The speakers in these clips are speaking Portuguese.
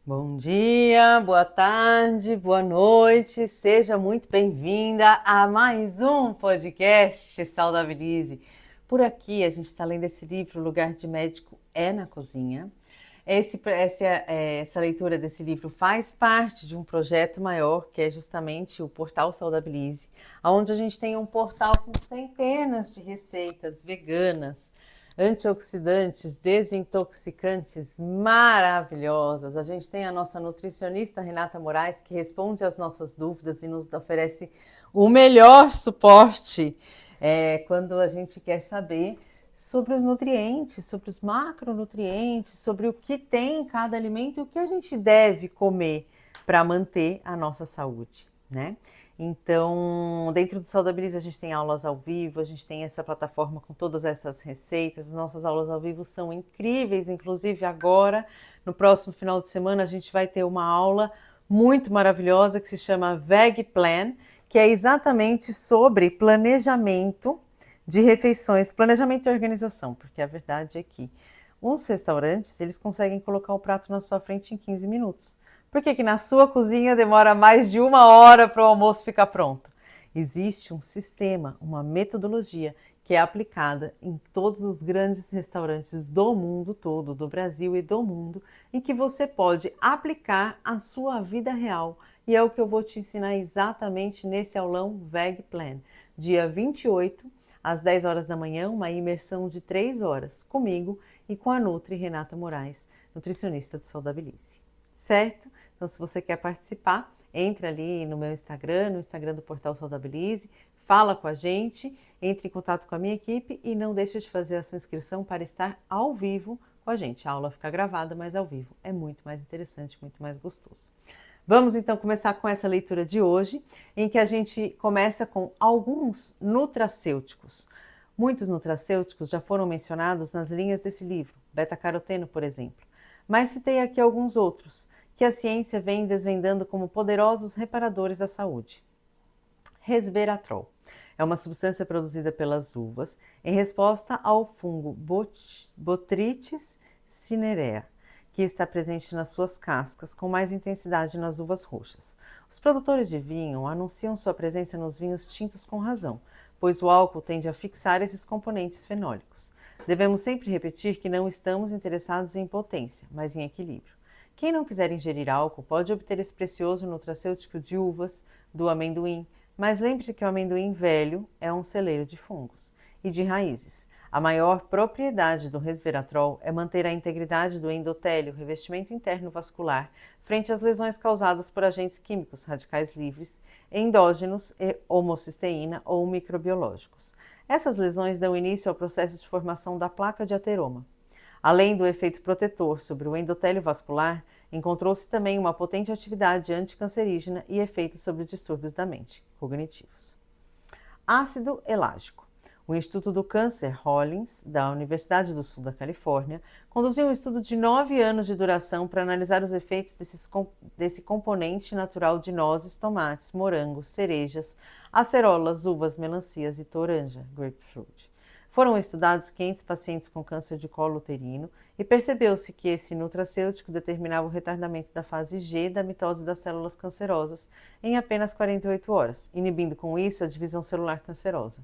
Bom dia, boa tarde, boa noite, seja muito bem-vinda a mais um podcast Saudabilize. Por aqui a gente está lendo esse livro, O Lugar de Médico é na Cozinha. Essa leitura desse livro faz parte de um projeto maior, que é justamente o Portal Saudabilize, onde a gente tem um portal com centenas de receitas veganas, antioxidantes, desintoxicantes maravilhosas. A gente tem a nossa nutricionista Renata Moraes, que responde às nossas dúvidas e nos oferece o melhor suporte quando a gente quer saber sobre os nutrientes, sobre os macronutrientes, sobre o que tem em cada alimento e o que a gente deve comer para manter a nossa saúde, né? Então, dentro do Saudabilize a gente tem aulas ao vivo, a gente tem essa plataforma com todas essas receitas. As nossas aulas ao vivo são incríveis, inclusive agora, no próximo final de semana, a gente vai ter uma aula muito maravilhosa que se chama Veg Plan, que é exatamente sobre planejamento de refeições, planejamento e organização, porque a verdade é que os restaurantes, eles conseguem colocar o prato na sua frente em 15 minutos. Por que na sua cozinha demora mais de 1 hora para o almoço ficar pronto? Existe um sistema, uma metodologia que é aplicada em todos os grandes restaurantes do mundo todo, do Brasil e do mundo, em que você pode aplicar a sua vida real. E é o que eu vou te ensinar exatamente nesse aulão Veg Plan. Dia 28, às 10 horas da manhã, uma imersão de 3 horas, comigo e com a Nutri Renata Moraes, nutricionista do Saudabilize. Certo? Então, se você quer participar, entre ali no meu Instagram, no Instagram do Portal Saudabilize, fala com a gente, entre em contato com a minha equipe e não deixe de fazer a sua inscrição para estar ao vivo com a gente. A aula fica gravada, mas ao vivo é muito mais interessante, muito mais gostoso. Vamos então começar com essa leitura de hoje, em que a gente começa com alguns nutracêuticos. Muitos nutracêuticos já foram mencionados nas linhas desse livro, beta-caroteno, por exemplo. Mas citei aqui alguns outros, que a ciência vem desvendando como poderosos reparadores da saúde. Resveratrol é uma substância produzida pelas uvas em resposta ao fungo Botrytis cinerea, que está presente nas suas cascas com mais intensidade nas uvas roxas. Os produtores de vinho anunciam sua presença nos vinhos tintos com razão, pois o álcool tende a fixar esses componentes fenólicos. Devemos sempre repetir que não estamos interessados em potência, mas em equilíbrio. Quem não quiser ingerir álcool pode obter esse precioso nutracêutico de uvas, do amendoim, mas lembre-se que o amendoim velho é um celeiro de fungos e de raízes. A maior propriedade do resveratrol é manter a integridade do endotélio, revestimento interno vascular, frente às lesões causadas por agentes químicos, radicais livres, endógenos e homocisteína ou microbiológicos. Essas lesões dão início ao processo de formação da placa de ateroma. Além do efeito protetor sobre o endotélio vascular, encontrou-se também uma potente atividade anticancerígena e efeitos sobre distúrbios da mente, cognitivos. Ácido elágico. O Instituto do Câncer Hollins, da Universidade do Sul da Califórnia, conduziu um estudo de 9 anos de duração para analisar os efeitos desse componente natural de nozes, tomates, morangos, cerejas, acerolas, uvas, melancias e toranja, grapefruit. Foram estudados 500 pacientes com câncer de colo uterino e percebeu-se que esse nutracêutico determinava o retardamento da fase G da mitose das células cancerosas em apenas 48 horas, inibindo com isso a divisão celular cancerosa.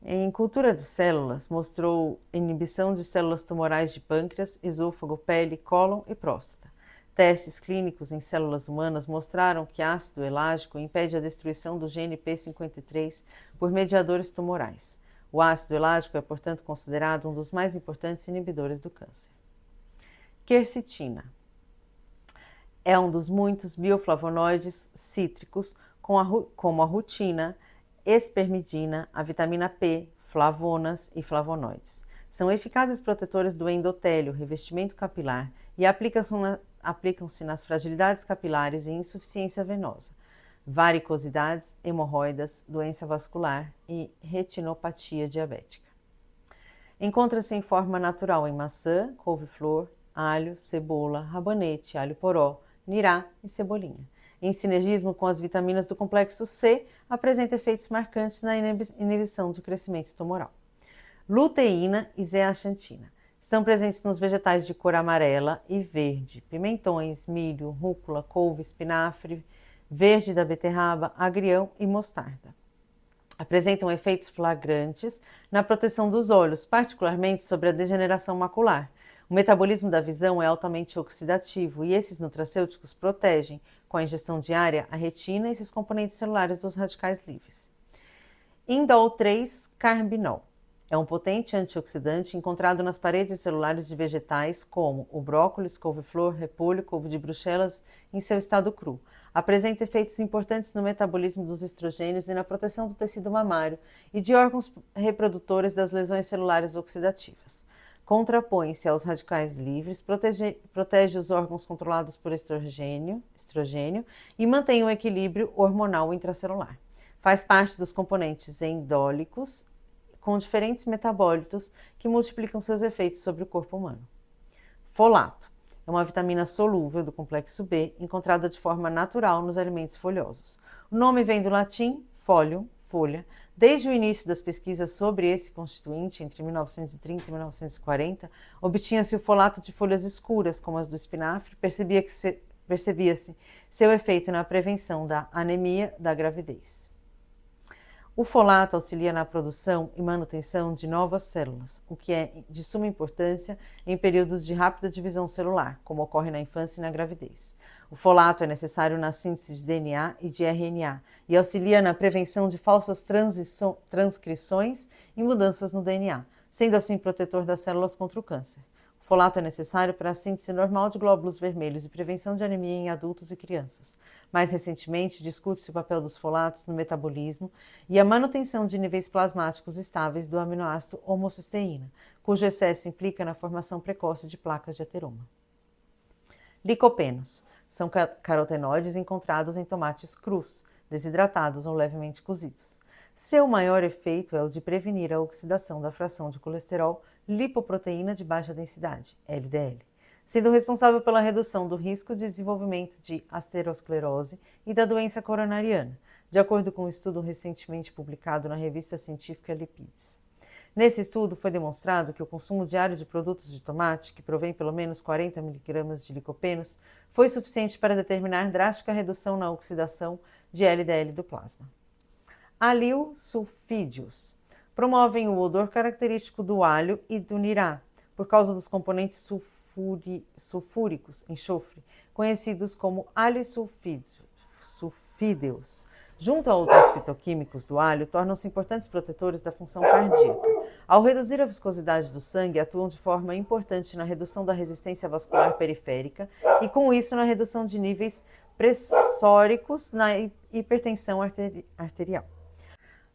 Em cultura de células, mostrou inibição de células tumorais de pâncreas, esôfago, pele, cólon e próstata. Testes clínicos em células humanas mostraram que ácido elágico impede a destruição do gene P53 por mediadores tumorais. O ácido elágico é, portanto, considerado um dos mais importantes inibidores do câncer. Quercetina é um dos muitos bioflavonoides cítricos, como a rutina, espermidina, a vitamina P, flavonas e flavonoides. São eficazes protetores do endotélio, revestimento capilar e aplicam-se nas fragilidades capilares e insuficiência venosa, varicosidades, hemorroidas, doença vascular e retinopatia diabética. Encontra-se em forma natural em maçã, couve-flor, alho, cebola, rabanete, alho poró, nirá e cebolinha. Em sinergismo com as vitaminas do complexo C, apresenta efeitos marcantes na inibição do crescimento tumoral. Luteína e zeaxantina Estão presentes nos vegetais de cor amarela e verde, pimentões, milho, rúcula, couve, espinafre, verde da beterraba, agrião e mostarda. Apresentam efeitos flagrantes na proteção dos olhos, particularmente sobre a degeneração macular. O metabolismo da visão é altamente oxidativo e esses nutracêuticos protegem, com a ingestão diária, a retina e seus componentes celulares dos radicais livres. Indol 3-carbinol é um potente antioxidante encontrado nas paredes celulares de vegetais como o brócolis, couve-flor, repolho, couve de Bruxelas em seu estado cru. Apresenta efeitos importantes no metabolismo dos estrogênios e na proteção do tecido mamário e de órgãos reprodutores das lesões celulares oxidativas. Contrapõe-se aos radicais livres, protege os órgãos controlados por estrogênio e mantém o equilíbrio hormonal intracelular. Faz parte dos componentes endólicos com diferentes metabólitos que multiplicam seus efeitos sobre o corpo humano. Folato é uma vitamina solúvel do complexo B, encontrada de forma natural nos alimentos folhosos. O nome vem do latim folium, folha. Desde o início das pesquisas sobre esse constituinte, entre 1930 e 1940, obtinha-se o folato de folhas escuras, como as do espinafre, percebia-se seu efeito na prevenção da anemia da gravidez. O folato auxilia na produção e manutenção de novas células, o que é de suma importância em períodos de rápida divisão celular, como ocorre na infância e na gravidez. O folato é necessário na síntese de DNA e de RNA e auxilia na prevenção de falsas transcrições e mudanças no DNA, sendo assim protetor das células contra o câncer. O folato é necessário para a síntese normal de glóbulos vermelhos e prevenção de anemia em adultos e crianças. Mais recentemente, discute-se o papel dos folatos no metabolismo e a manutenção de níveis plasmáticos estáveis do aminoácido homocisteína, cujo excesso implica na formação precoce de placas de ateroma. Licopenos são carotenoides encontrados em tomates crus, desidratados ou levemente cozidos. Seu maior efeito é o de prevenir a oxidação da fração de colesterol lipoproteína de baixa densidade, LDL, sendo responsável pela redução do risco de desenvolvimento de aterosclerose e da doença coronariana, de acordo com um estudo recentemente publicado na revista científica Lipids. Nesse estudo foi demonstrado que o consumo diário de produtos de tomate, que provém pelo menos 40 mg de licopenos, foi suficiente para determinar drástica redução na oxidação de LDL do plasma. Alil sulfídeos promovem o odor característico do alho e do nirá, por causa dos componentes sulfúricos, enxofre, conhecidos como sulfídeos. Junto a outros fitoquímicos do alho, tornam-se importantes protetores da função cardíaca. Ao reduzir a viscosidade do sangue, atuam de forma importante na redução da resistência vascular periférica e, com isso, na redução de níveis pressóricos na hipertensão arterial.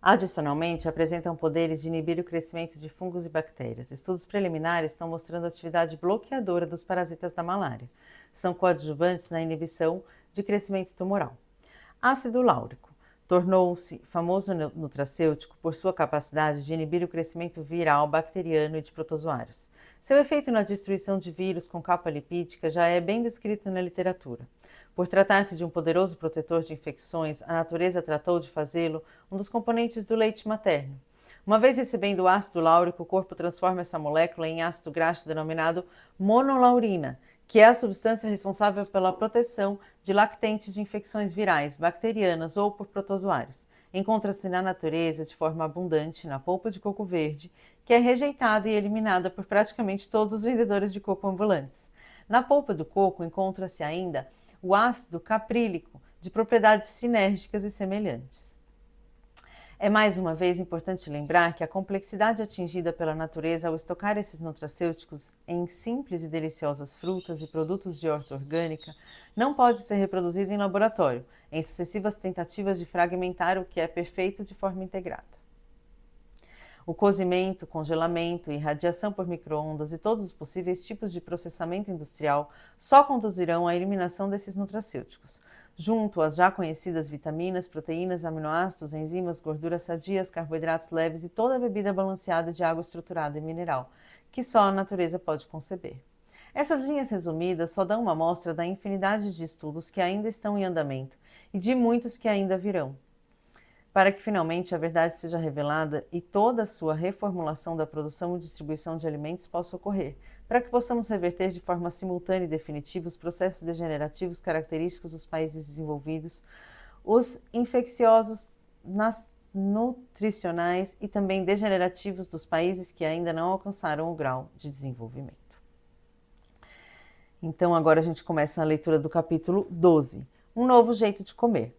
Adicionalmente, apresentam poderes de inibir o crescimento de fungos e bactérias. Estudos preliminares estão mostrando atividade bloqueadora dos parasitas da malária. São coadjuvantes na inibição de crescimento tumoral. Ácido láurico tornou-se famoso nutracêutico por sua capacidade de inibir o crescimento viral, bacteriano e de protozoários. Seu efeito na destruição de vírus com capa lipídica já é bem descrito na literatura. Por tratar-se de um poderoso protetor de infecções, a natureza tratou de fazê-lo um dos componentes do leite materno. Uma vez recebendo o ácido láurico, o corpo transforma essa molécula em ácido graxo denominado monolaurina, que é a substância responsável pela proteção de lactentes de infecções virais, bacterianas ou por protozoários. Encontra-se na natureza de forma abundante na polpa de coco verde, que é rejeitada e eliminada por praticamente todos os vendedores de coco ambulantes. Na polpa do coco encontra-se ainda o ácido caprílico, de propriedades sinérgicas e semelhantes. É mais uma vez importante lembrar que a complexidade atingida pela natureza ao estocar esses nutracêuticos em simples e deliciosas frutas e produtos de horta orgânica não pode ser reproduzida em laboratório, em sucessivas tentativas de fragmentar o que é perfeito de forma integrada. O cozimento, congelamento, irradiação por micro-ondas e todos os possíveis tipos de processamento industrial só conduzirão à eliminação desses nutracêuticos, junto às já conhecidas vitaminas, proteínas, aminoácidos, enzimas, gorduras sadias, carboidratos leves e toda a bebida balanceada de água estruturada e mineral, que só a natureza pode conceber. Essas linhas resumidas só dão uma amostra da infinidade de estudos que ainda estão em andamento e de muitos que ainda virão. para que finalmente a verdade seja revelada e toda a sua reformulação da produção e distribuição de alimentos possa ocorrer, para que possamos reverter de forma simultânea e definitiva os processos degenerativos característicos dos países desenvolvidos, os infecciosos nutricionais e também degenerativos dos países que ainda não alcançaram o grau de desenvolvimento. Então agora a gente começa a leitura do capítulo 12, um novo jeito de comer.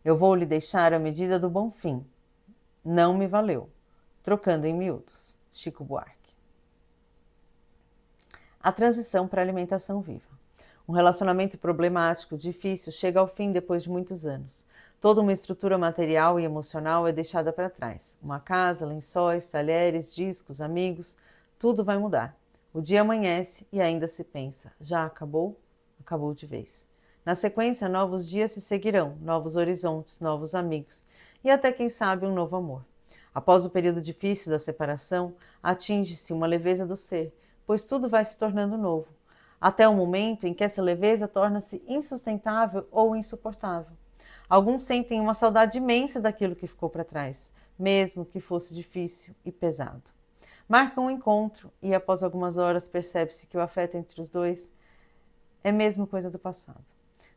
Eu vou lhe deixar a medida do bom fim. Não me valeu. Trocando em miúdos. Chico Buarque. A transição para a alimentação viva. Um relacionamento problemático, difícil, chega ao fim depois de muitos anos. Toda uma estrutura material e emocional é deixada para trás. Uma casa, lençóis, talheres, discos, amigos, tudo vai mudar. O dia amanhece e ainda se pensa, já acabou? Acabou de vez. Na sequência, novos dias se seguirão, novos horizontes, novos amigos e até, quem sabe, um novo amor. Após o período difícil da separação, atinge-se uma leveza do ser, pois tudo vai se tornando novo, até o momento em que essa leveza torna-se insustentável ou insuportável. Alguns sentem uma saudade imensa daquilo que ficou para trás, mesmo que fosse difícil e pesado. Marcam um encontro e, após algumas horas, percebe-se que o afeto entre os dois é mesmo coisa do passado.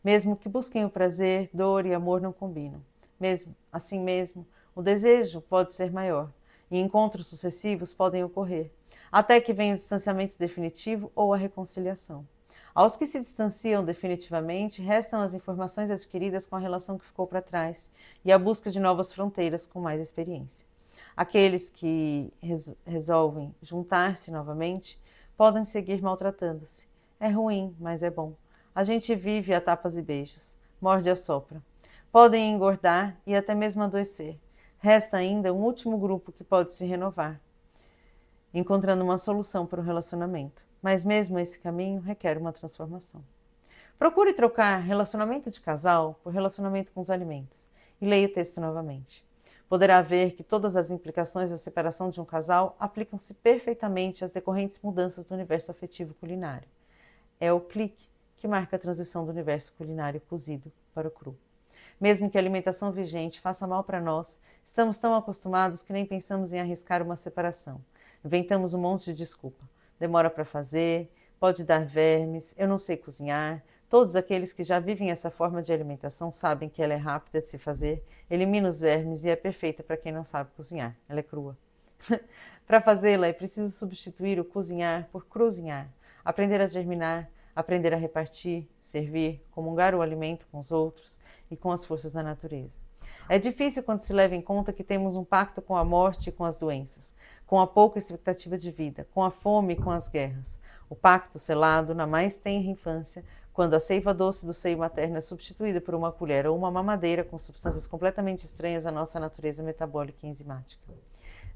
Mesmo que busquem o prazer, dor e amor não combinam. Mesmo assim mesmo, o desejo pode ser maior e encontros sucessivos podem ocorrer, até que venha o distanciamento definitivo ou a reconciliação. Aos que se distanciam definitivamente, restam as informações adquiridas com a relação que ficou para trás e a busca de novas fronteiras com mais experiência. Aqueles que resolvem juntar-se novamente podem seguir maltratando-se. É ruim, mas é bom. A gente vive a tapas e beijos, morde e assopra. Podem engordar e até mesmo adoecer. Resta ainda um último grupo que pode se renovar, encontrando uma solução para o relacionamento. Mas mesmo esse caminho requer uma transformação. Procure trocar relacionamento de casal por relacionamento com os alimentos e leia o texto novamente. Poderá ver que todas as implicações da separação de um casal aplicam-se perfeitamente às decorrentes mudanças do universo afetivo culinário. É o clique que marca a transição do universo culinário cozido para o cru. Mesmo que a alimentação vigente faça mal para nós, estamos tão acostumados que nem pensamos em arriscar uma separação. Inventamos um monte de desculpa. Demora para fazer, pode dar vermes, eu não sei cozinhar. Todos aqueles que já vivem essa forma de alimentação sabem que ela é rápida de se fazer, elimina os vermes e é perfeita para quem não sabe cozinhar. Ela é crua. Para fazê-la é preciso substituir o cozinhar por cruzinhar, aprender a germinar, aprender a repartir, servir, comungar o alimento com os outros e com as forças da natureza. É difícil quando se leva em conta que temos um pacto com a morte e com as doenças, com a pouca expectativa de vida, com a fome e com as guerras. O pacto selado na mais tenra infância, quando a seiva doce do seio materno é substituída por uma colher ou uma mamadeira com substâncias completamente estranhas à nossa natureza metabólica e enzimática.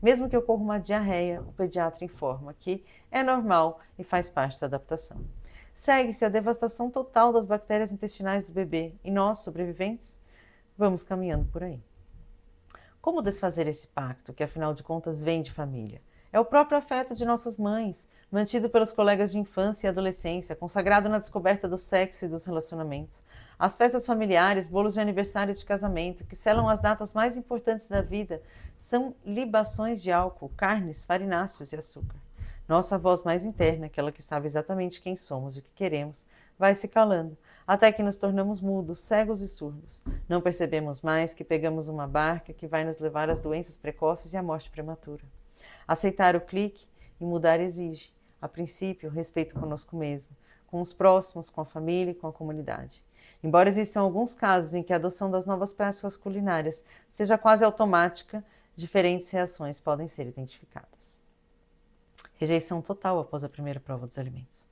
Mesmo que ocorra uma diarreia, o pediatra informa que é normal e faz parte da adaptação. Segue-se a devastação total das bactérias intestinais do bebê e nós, sobreviventes, vamos caminhando por aí. Como desfazer esse pacto, que afinal de contas vem de família? É o próprio afeto de nossas mães, mantido pelos colegas de infância e adolescência, consagrado na descoberta do sexo e dos relacionamentos. As festas familiares, bolos de aniversário e de casamento, que selam as datas mais importantes da vida, são libações de álcool, carnes, farináceos e açúcar. Nossa voz mais interna, aquela que sabe exatamente quem somos e o que queremos, vai se calando, até que nos tornamos mudos, cegos e surdos. Não percebemos mais que pegamos uma barca que vai nos levar às doenças precoces e à morte prematura. Aceitar o clique e mudar exige, a princípio, respeito conosco mesmo, com os próximos, com a família e com a comunidade. Embora existam alguns casos em que a adoção das novas práticas culinárias seja quase automática, diferentes reações podem ser identificadas. Rejeição total após a primeira prova dos alimentos.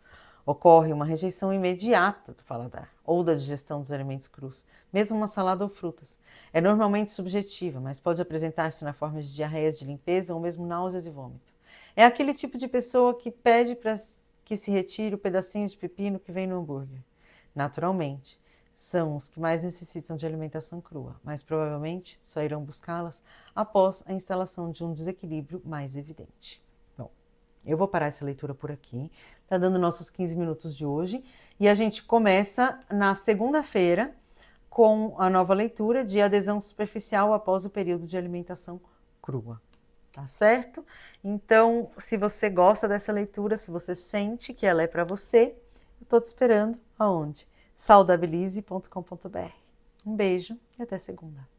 Ocorre uma rejeição imediata do paladar ou da digestão dos alimentos crus, mesmo uma salada ou frutas. É normalmente subjetiva, mas pode apresentar-se na forma de diarreias de limpeza ou mesmo náuseas e vômito. É aquele tipo de pessoa que pede para que se retire o pedacinho de pepino que vem no hambúrguer. Naturalmente, são os que mais necessitam de alimentação crua, mas provavelmente só irão buscá-las após a instalação de um desequilíbrio mais evidente. Eu vou parar essa leitura por aqui, tá dando nossos 15 minutos de hoje, e a gente começa na segunda-feira com a nova leitura de adesão superficial após o período de alimentação crua. Tá certo? Então, se você gosta dessa leitura, se você sente que ela é para você, eu estou te esperando aonde? saudabilize.com.br. Um beijo e até segunda.